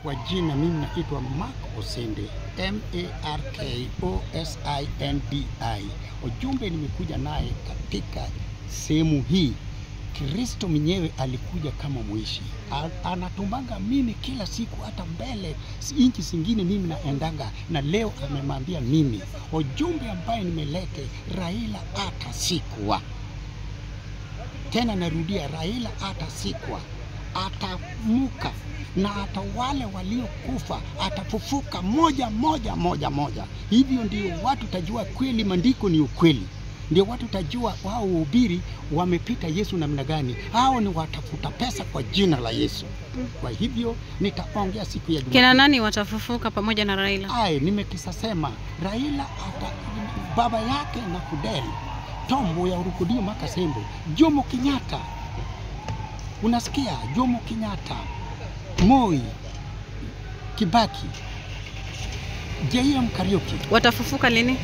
Kwa jina mimi naitwa Mark Osende, M-A-R-K-O-S-I-N-D-I. Ujumbe nimekuja naye katika sehemu hii. Kristo mwenyewe alikuja kama mwishi. Anatumbanga mimi kila siku, hata mbele inchi zingine mimi naendanga, na leo amemwambia mimi ujumbe ambaye nimelete, Raila atasikwa. Tena narudia, Raila atasikwa, atamuka, na hata wale waliokufa atafufuka moja. Hivyo ndio watu tajua kweli maandiko ni ukweli. Ndio watu tajua wao uhubiri wamepita Yesu namna gani. Hao ni watafuta pesa kwa jina la Yesu. Kwa hivyo nitaongea siku ya Jumapili. Kina nani watafufuka pamoja na Raila? Nimekisasema Raila baba yake na Fidel Tombo ya Urukudio Makasembo, Jomo Kenyatta. Unasikia? Jomo Kenyatta, Moi, Kibaki, J.M. Kariuki. Watafufuka lini?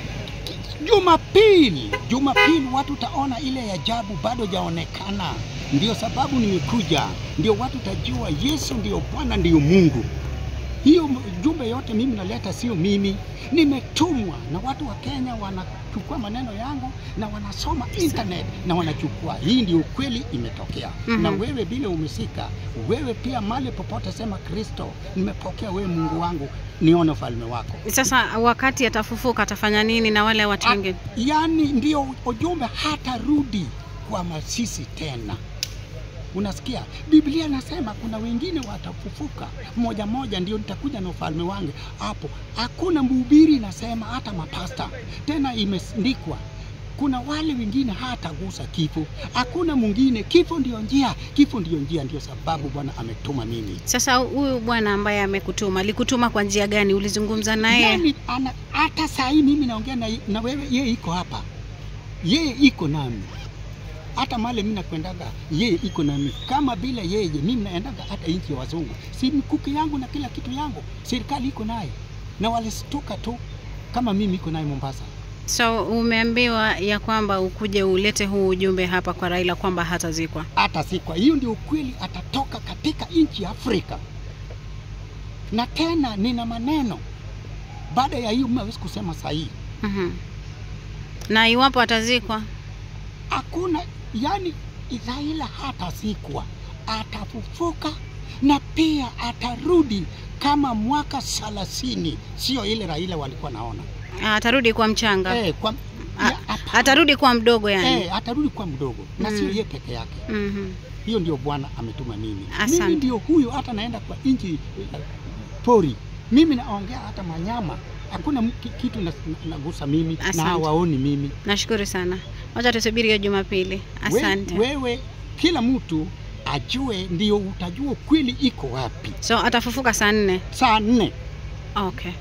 Jumapili watu taona ile ya ajabu bado jaonekana. Ndio sababu nimekuja. Ndio watu tajua Yesu ndio Bwana ndio Mungu. Hiyo jumbe yote mimi naleta sio mimi. Nimetumwa na watu wa Kenya, wanachukua maneno yangu na wanasoma internet na wanachukua. Hii ndio kweli imetokea. Na wewe bila umesika, wewe pia mali popote sema Kristo, nimepokea wewe Mungu wangu, nione ufalme wako. Sasa wakati atafufuka atafanya nini na wale watu wengine? Yaani ndio ujumbe hatarudi kwa masisi tena. Unasikia? Biblia nasema kuna wengine watafufuka moja, ndio nitakuja na ufalme wangu. Hapo hakuna mhubiri nasema, hata mapasta. Tena imeandikwa kuna wale wengine hatagusa kifo. Hakuna mwingine, kifo ndio njia. Ndio sababu Bwana ametuma mimi. Sasa huyu Bwana ambaye amekutuma, alikutuma kwa njia gani? Ulizungumza naye? Yaani hata saa hii mimi naongea na wewe, yeye iko hapa. Yeye iko nami. Hata male mimi nakwendaga, yeye iko nami. Kama bila yeye mimi naendaga hata nchi ya wazungu. Si mikuki yangu na kila kitu yangu, serikali iko naye. Na walistuka tu kama mimi iko naye Mombasa. So umeambiwa ya kwamba ukuje ulete huu ujumbe hapa kwa Raila kwamba hatazikwa. Hatazikwa. Hiyo ndio ukweli, atatoka katika nchi ya Afrika. Na tena nina maneno. Baada ya hiyo mimi kusema sahihi. Na iwapo atazikwa, hakuna, yani Raila hatazikwa, atafufuka na pia atarudi kama mwaka 30, sio ile Raila walikuwa naona. Atarudi kwa mchanga. Atarudi kwa mdogo yani. Atarudi kwa mdogo. Na sio yeye peke yake. Hiyo ndio Bwana ametuma mimi. Asante. Mimi ndio huyo, hata naenda kwa nchi pori. Mimi naongea hata manyama. Hakuna kitu nagusa mimi. Asante. Na hawaoni mimi. Nashukuru sana. Wacha tusubiri hiyo Jumapili. Asante. Wewe kila mtu ajue, ndio utajua kweli iko wapi. So atafufuka saa 4. Saa 4. Okay.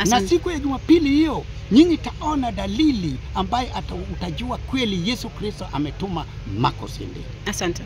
Na siku ya Jumapili hiyo nyinyi taona dalili ambaye utajua kweli Yesu Kristo ametuma Mark Osende. Asante.